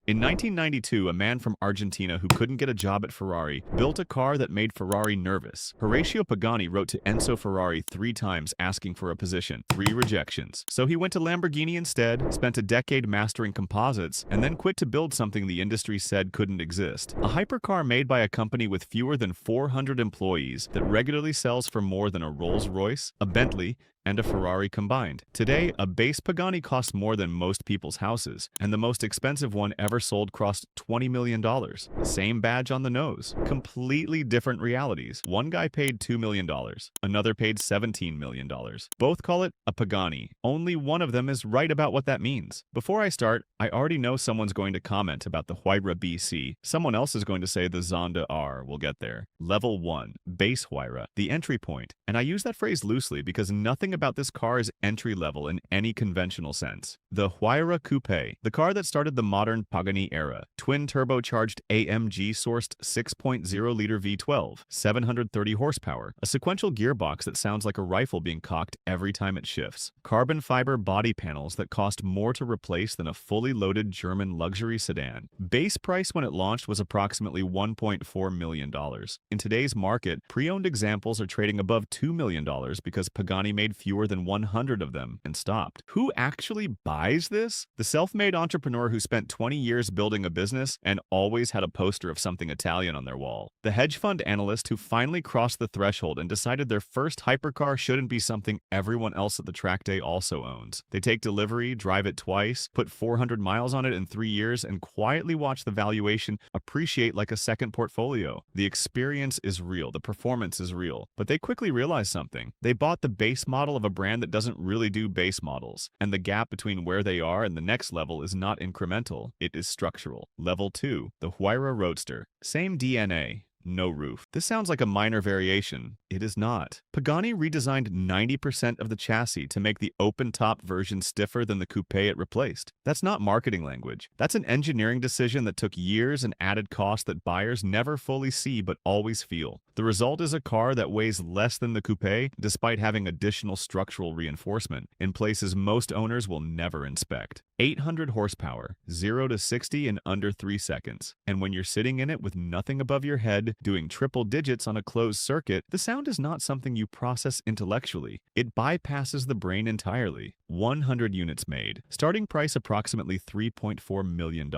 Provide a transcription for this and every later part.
In 1992, a man from Argentina who couldn't get a job at Ferrari built a car that made Ferrari nervous. Horacio Pagani wrote to Enzo Ferrari 3 times asking for a position, 3 rejections. So he went to Lamborghini instead, spent a decade mastering composites, and then quit to build something the industry said couldn't exist. A hypercar made by a company with fewer than 400 employees that regularly sells for more than a Rolls-Royce, a Bentley, and a Ferrari combined. Today, a base Pagani costs more than most people's houses, and the most expensive one ever sold cost $20 million. Same badge on the nose. Completely different realities. One guy paid $2 million. Another paid $17 million. Both call it a Pagani. Only one of them is right about what that means. Before I start, I already know someone's going to comment about the Huayra BC. Someone else is going to say the Zonda R. We'll get there. Level 1. Base Huayra. The entry point. And I use that phrase loosely because nothing about this car is entry-level in any conventional sense. The Huayra Coupe, the car that started the modern Pagani era. Twin-turbocharged AMG-sourced 6.0-liter V12, 730 horsepower, a sequential gearbox that sounds like a rifle being cocked every time it shifts. Carbon fiber body panels that cost more to replace than a fully loaded German luxury sedan. Base price when it launched was approximately $1.4 million. In today's market, pre-owned examples are trading above $2 million because Pagani made fewer than 100 of them and stopped. Who actually buys this? The self-made entrepreneur who spent 20 years building a business and always had a poster of something Italian on their wall. The hedge fund analyst who finally crossed the threshold and decided their first hypercar shouldn't be something everyone else at the track day also owns. They take delivery, drive it twice, put 400 miles on it in 3 years, and quietly watch the valuation appreciate like a second portfolio. The experience is real, the performance is real, but they quickly realize something. They bought the base model of a brand that doesn't really do base models, and the gap between where they are and the next level is not incremental, it is structural. Level 2, the Huayra Roadster. Same DNA. No roof. This sounds like a minor variation. It is not. Pagani redesigned 90% of the chassis to make the open-top version stiffer than the coupe it replaced. That's not marketing language. That's an engineering decision that took years and added cost that buyers never fully see but always feel. The result is a car that weighs less than the coupe despite having additional structural reinforcement in places most owners will never inspect. 800 horsepower, 0 to 60 in under 3 seconds. And when you're sitting in it with nothing above your head, doing triple digits on a closed circuit, the sound is not something you process intellectually. It bypasses the brain entirely. 100 units made. Starting price approximately $3.4 million.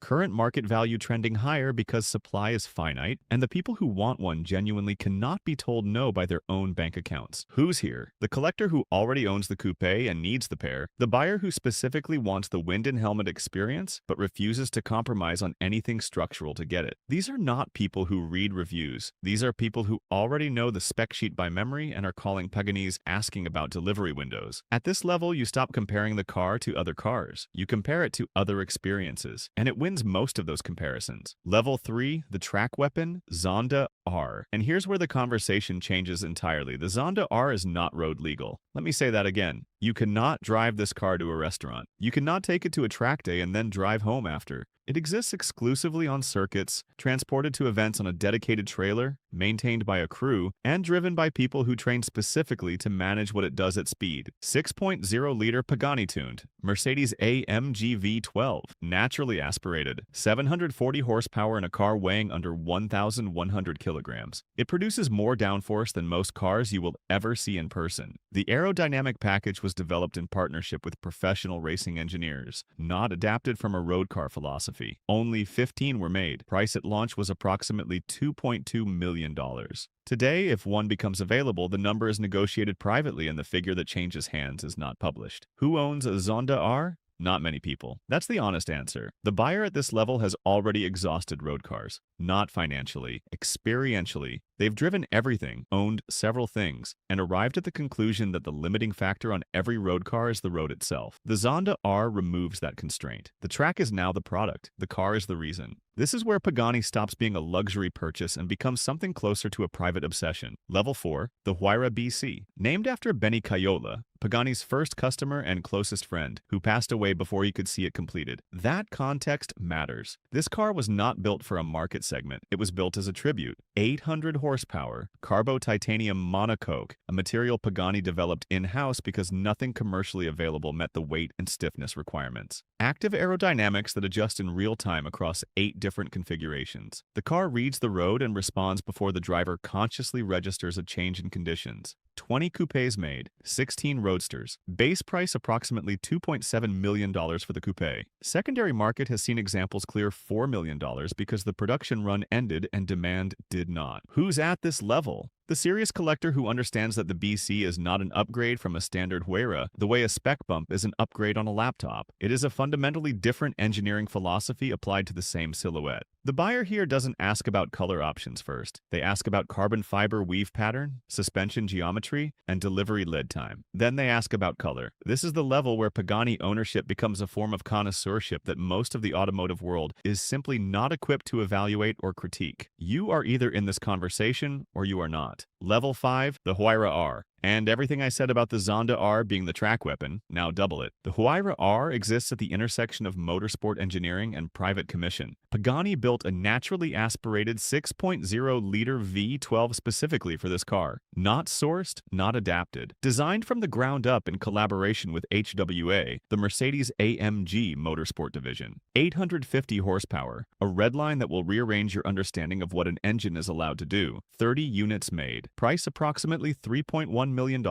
Current market value trending higher because supply is finite, and the people who want one genuinely cannot be told no by their own bank accounts. Who's here? The collector who already owns the coupe and needs the pair, the buyer who specifically wants the wind and helmet experience but refuses to compromise on anything structural to get it. These are not people who read reviews. These are people who already know the spec sheet by memory and are calling Paganis asking about delivery windows. At this level, you stop comparing the car to other cars. You compare it to other experiences, and it wins most of those comparisons. Level 3, the track weapon, Zonda R. And here's where the conversation changes entirely. The Zonda R is not road legal. Let me say that again. You cannot drive this car to a restaurant. You cannot take it to a track day and then drive home after. It exists exclusively on circuits, transported to events on a dedicated trailer, maintained by a crew, and driven by people who train specifically to manage what it does at speed. 6.0-liter Pagani tuned, Mercedes AMG V12, naturally aspirated, 740 horsepower in a car weighing under 1,100 kilograms. It produces more downforce than most cars you will ever see in person. The aerodynamic package was developed in partnership with professional racing engineers, not adapted from a road car philosophy. Only 15 were made. Price at launch was approximately $2.2 million. Today, if one becomes available, the number is negotiated privately and the figure that changes hands is not published. Who owns a Zonda R? Not many people. That's the honest answer. The buyer at this level has already exhausted road cars. Not financially, experientially. They've driven everything, owned several things, and arrived at the conclusion that the limiting factor on every road car is the road itself. The Zonda R removes that constraint. The track is now the product. The car is the reason. This is where Pagani stops being a luxury purchase and becomes something closer to a private obsession. Level 4, the Huayra BC. Named after Benny Cayola, Pagani's first customer and closest friend, who passed away before he could see it completed. That context matters. This car was not built for a market segment. It was built as a tribute. 800 horsepower, carbo-titanium monocoque, a material Pagani developed in-house because nothing commercially available met the weight and stiffness requirements. Active aerodynamics that adjust in real time across 8 different configurations. The car reads the road and responds before the driver consciously registers a change in conditions. 20 coupes made, 16 roadsters. Base price approximately $2.7 million for the coupe. Secondary market has seen examples clear $4 million because the production run ended and demand did not. Who's at this level? The serious collector who understands that the BC is not an upgrade from a standard Huayra, the way a spec bump is an upgrade on a laptop. It is a fundamentally different engineering philosophy applied to the same silhouette. The buyer here doesn't ask about color options first. They ask about carbon fiber weave pattern, suspension geometry, and delivery lead time. Then they ask about color. This is the level where Pagani ownership becomes a form of connoisseurship that most of the automotive world is simply not equipped to evaluate or critique. You are either in this conversation or you are not. Level 5, the Huayra R. And everything I said about the Zonda R being the track weapon, now double it. The Huayra R exists at the intersection of motorsport engineering and private commission. Pagani built a naturally aspirated 6.0-liter V12 specifically for this car. Not sourced, not adapted. Designed from the ground up in collaboration with HWA, the Mercedes-AMG motorsport division. 850 horsepower, a red line that will rearrange your understanding of what an engine is allowed to do. 30 units made. Price approximately $3.1 million.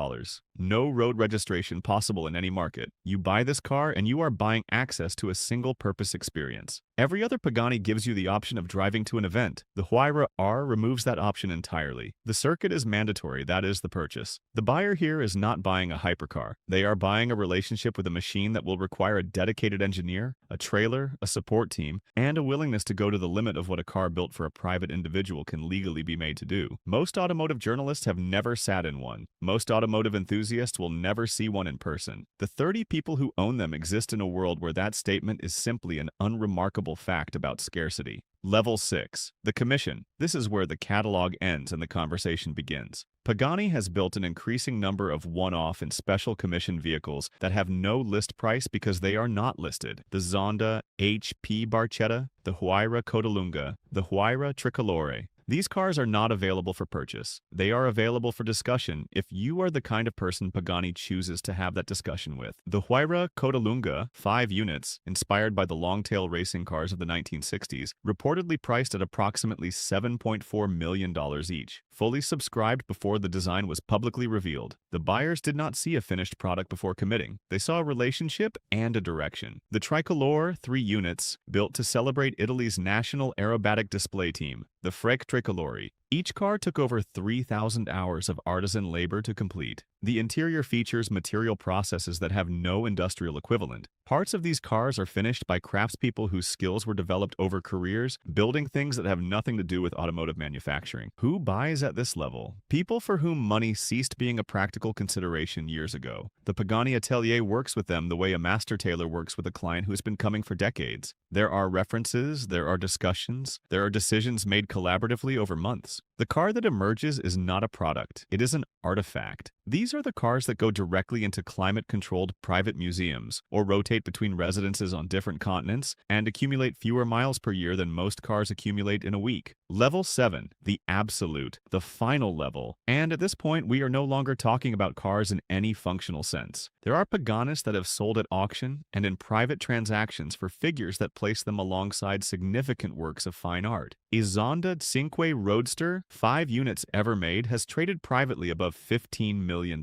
No road registration possible in any market. You buy this car and you are buying access to a single-purpose experience. Every other Pagani gives you the option of driving to an event. The Huayra R removes that option entirely. The circuit is mandatory, that is the purchase. The buyer here is not buying a hypercar. They are buying a relationship with a machine that will require a dedicated engineer, a trailer, a support team, and a willingness to go to the limit of what a car built for a private individual can legally be made to do. Most automotive journalists have never sat in one. Most automotive enthusiasts will never see one in person. The 30 people who own them exist in a world where that statement is simply an unremarkable fact about scarcity. Level 6. The commission. This is where the catalog ends and the conversation begins. Pagani has built an increasing number of one-off and special commission vehicles that have no list price because they are not listed. The Zonda HP Barchetta, the Huayra Codalunga, the Huayra Tricolore. These cars are not available for purchase. They are available for discussion if you are the kind of person Pagani chooses to have that discussion with. The Huayra Codalunga, 5 units, inspired by the long-tail racing cars of the 1960s, reportedly priced at approximately $7.4 million each. Fully subscribed before the design was publicly revealed. The buyers did not see a finished product before committing. They saw a relationship and a direction. The Tricolore, 3 units, built to celebrate Italy's national aerobatic display team, the Frec Tricolori. Each car took over 3,000 hours of artisan labor to complete. The interior features material processes that have no industrial equivalent. Parts of these cars are finished by craftspeople whose skills were developed over careers, building things that have nothing to do with automotive manufacturing. Who buys at this level? People for whom money ceased being a practical consideration years ago. The Pagani Atelier works with them the way a master tailor works with a client who has been coming for decades. There are references, there are discussions, there are decisions made collaboratively over months. The car that emerges is not a product, it is an artifact. These are the cars that go directly into climate-controlled private museums, or rotate between residences on different continents, and accumulate fewer miles per year than most cars accumulate in a week. Level 7, the absolute, the final level. And at this point, we are no longer talking about cars in any functional sense. There are Paganis that have sold at auction and in private transactions for figures that place them alongside significant works of fine art. A Zonda 5 Roadster, 5 units ever made, has traded privately above $15 million.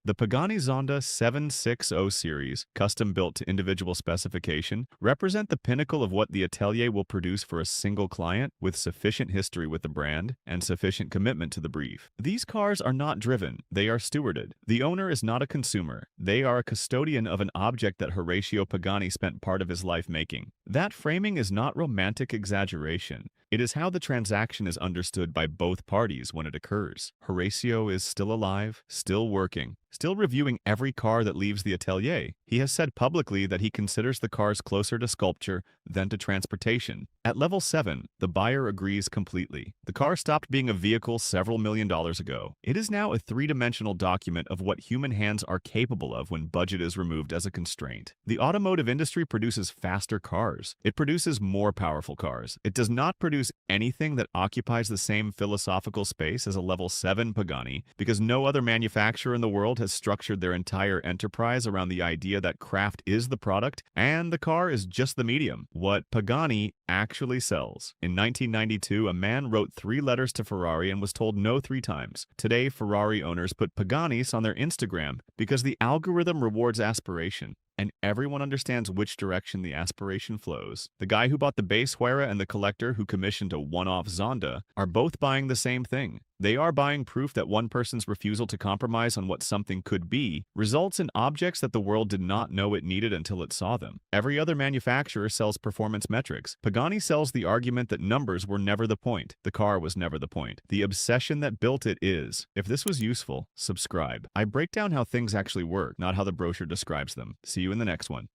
The Pagani Zonda 760 series, custom built to individual specification, represent the pinnacle of what the Atelier will produce for a single client with sufficient history with the brand and sufficient commitment to the brief. These cars are not driven, they are stewarded. The owner is not a consumer. They are a custodian of an object that Horacio Pagani spent part of his life making. That framing is not romantic exaggeration. It is how the transaction is understood by both parties when it occurs. Horacio is still alive, still working, still reviewing every car that leaves the atelier. He has said publicly that he considers the cars closer to sculpture than to transportation. At level 7, the buyer agrees completely. The car stopped being a vehicle several $1,000,000 ago. It is now a three-dimensional document of what human hands are capable of when budget is removed as a constraint. The automotive industry produces faster cars. It produces more powerful cars. It does not produce anything that occupies the same philosophical space as a level 7 Pagani, because no other manufacturer in the world has structured their entire enterprise around the idea that craft is the product and the car is just the medium. What Pagani actually sells. In 1992, a man wrote 3 letters to Ferrari and was told no 3 times. Today, Ferrari owners put Paganis on their Instagram because the algorithm rewards aspiration, and everyone understands which direction the aspiration flows. The guy who bought the base Huayra and the collector who commissioned a one-off Zonda are both buying the same thing. They are buying proof that one person's refusal to compromise on what something could be results in objects that the world did not know it needed until it saw them. Every other manufacturer sells performance metrics. Pagani sells the argument that numbers were never the point. The car was never the point. The obsession that built it is. If this was useful, subscribe. I break down how things actually work, not how the brochure describes them. See you in the next one.